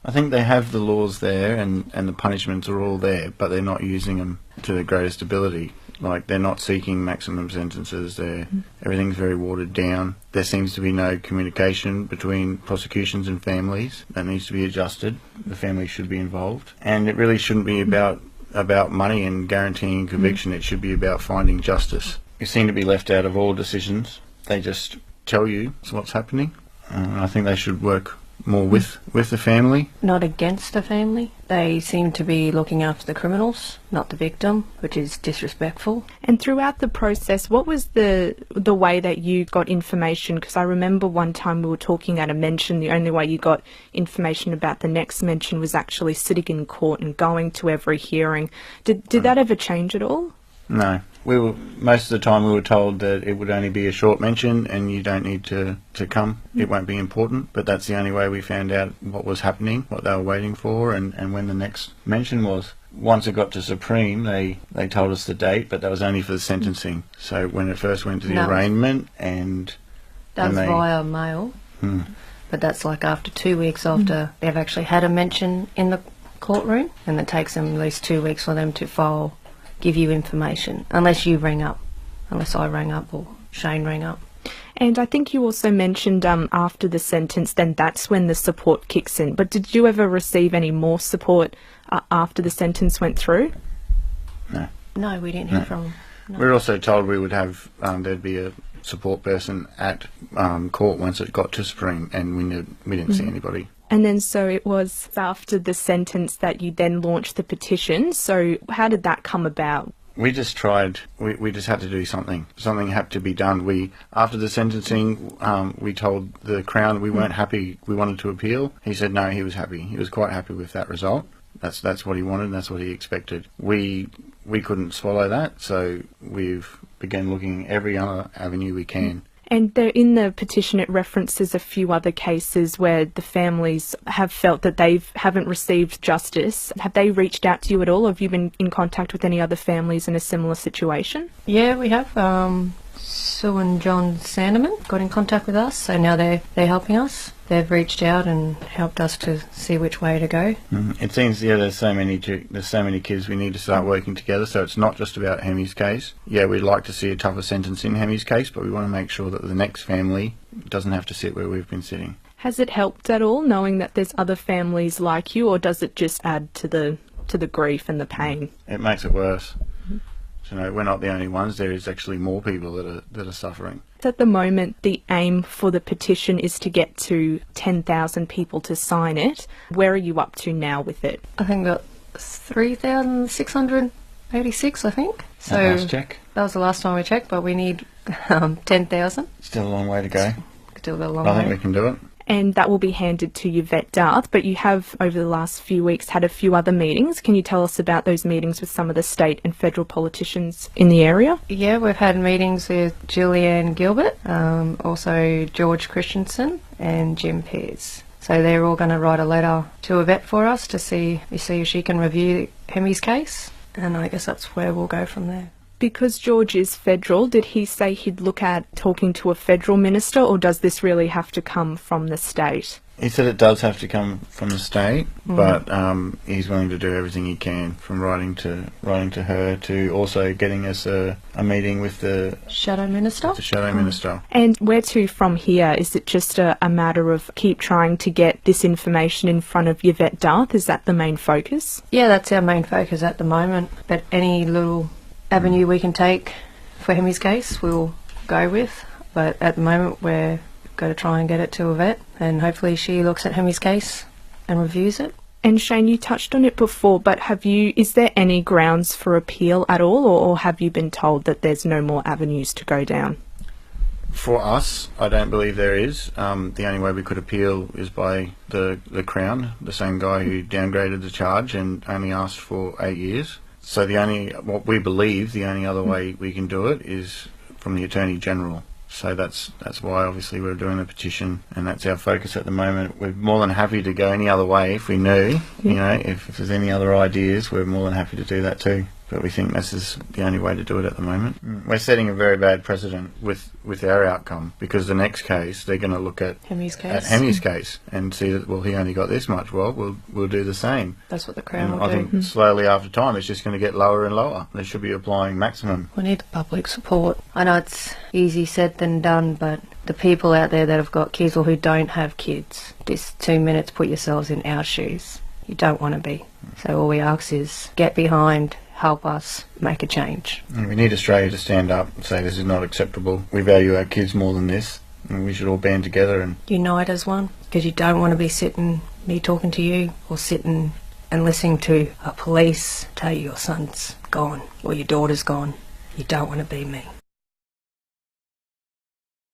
I think they have the laws there and the punishments are all there, but they're not using them to their greatest ability. Like, they're not seeking maximum sentences. Everything's very watered down. There seems to be no communication between prosecutions and families. That needs to be adjusted. The family should be involved. And it really shouldn't be about money and guaranteeing conviction. It should be about finding justice. You seem to be left out of all decisions. They just tell you what's happening. I think they should work more with the family. Not against the family. They seem to be looking after the criminals, not the victim, which is disrespectful. And throughout the process, what was the way that you got information? Because I remember one time we were talking at a mention, the only way you got information about the next mention was actually sitting in court and going to every hearing. Did that ever change at all? No. Most of the time we were told that it would only be a short mention and you don't need to come. It won't be important. But that's the only way we found out what was happening, what they were waiting for, and when the next mention was. Once it got to Supreme, they told us the date, but that was only for the sentencing. So when it first went to the arraignment and... That's via mail. But that's like after 2 weeks after they've actually had a mention in the courtroom, and it takes them at least 2 weeks for them to give you information, unless I rang up or Shane rang up. And I think you also mentioned after the sentence, then that's when the support kicks in. But did you ever receive any more support after the sentence went through? No. No, we didn't hear from them. No. We were also told we would have, there'd be a support person at court once it got to Supreme, and we didn't see anybody. And then so it was after the sentence that you then launched the petition. So how did that come about? We just tried. We just had to do something. Something had to be done. After the sentencing, we told the Crown we weren't happy. We wanted to appeal. He said no, he was happy. He was quite happy with that result. That's what he wanted, and that's what he expected. We couldn't swallow that, so we've begun looking every other avenue we can. And in the petition it references a few other cases where the families have felt that they haven't received justice. Have they reached out to you at all? Have you been in contact with any other families in a similar situation? Yeah, we have. Sue and John Sanderman got in contact with us, so now they're helping us. They've reached out and helped us to see which way to go. It seems there's so many kids. We need to start working together. So it's not just about Hemi's case. Yeah, we'd like to see a tougher sentence in Hemi's case, but we want to make sure that the next family doesn't have to sit where we've been sitting. Has it helped at all knowing that there's other families like you, or does it just add to the grief and the pain? It makes it worse. So we're not the only ones. There is actually more people that are suffering. At the moment, the aim for the petition is to get to 10,000 people to sign it. Where are you up to now with it? I think we've got 3,686, I think. So last check. That was the last time we checked, but we need 10,000. Still a long way to go. Still got a long way. I think we can do it. And that will be handed to Yvette Darth, but you have, over the last few weeks, had a few other meetings. Can you tell us about those meetings with some of the state and federal politicians in the area? Yeah, we've had meetings with Julianne Gilbert, also George Christensen and Jim Pearce. So they're all going to write a letter to Yvette for us to see if she can review Hemi's case, and I guess that's where we'll go from there. Because George is federal, did he say he'd look at talking to a federal minister, or does this really have to come from the state? He said it does have to come from the state, but he's willing to do everything he can, from writing to her to also getting us a meeting with the Shadow Minister. Minister. And where to from here? Is it just a matter of keep trying to get this information in front of Yvette Darth? Is that the main focus? Yeah, that's our main focus at the moment. But any little avenue we can take for Hemi's case, we'll go with. But at the moment, we're going to try and get it to Yvette, and hopefully she looks at Hemi's case and reviews it. And Shane, you touched on it before, but is there any grounds for appeal at all, or have you been told that there's no more avenues to go down? For us, I don't believe there is. The only way we could appeal is by the Crown, the same guy who downgraded the charge and only asked for 8 years. So what we believe the only other way we can do it is from the Attorney General. So that's why obviously we're doing the petition, and that's our focus at the moment. We're more than happy to go any other way if we knew, if there's any other ideas, we're more than happy to do that too. but we think this is the only way to do it at the moment. We're setting a very bad precedent with our outcome, because the next case they're going to look at Hemi's case. Case and see that, well, he only got this much. Well, we'll do the same. That's what the Crown And will I do. think slowly after time it's just going to get lower and lower. They should be applying maximum. We need the public support. I know it's easy said than done, but the people out there that have got kids or who don't have kids, just 2 minutes, put yourselves in our shoes. You don't want to be. So all we ask is get behind, help us make a change. And we need Australia to stand up and say this is not acceptable. We value our kids more than this, and we should all band together and Unite as one, because you don't want to be sitting, me talking to you, or sitting and listening to a police tell you your son's gone or your daughter's gone. You don't want to be me.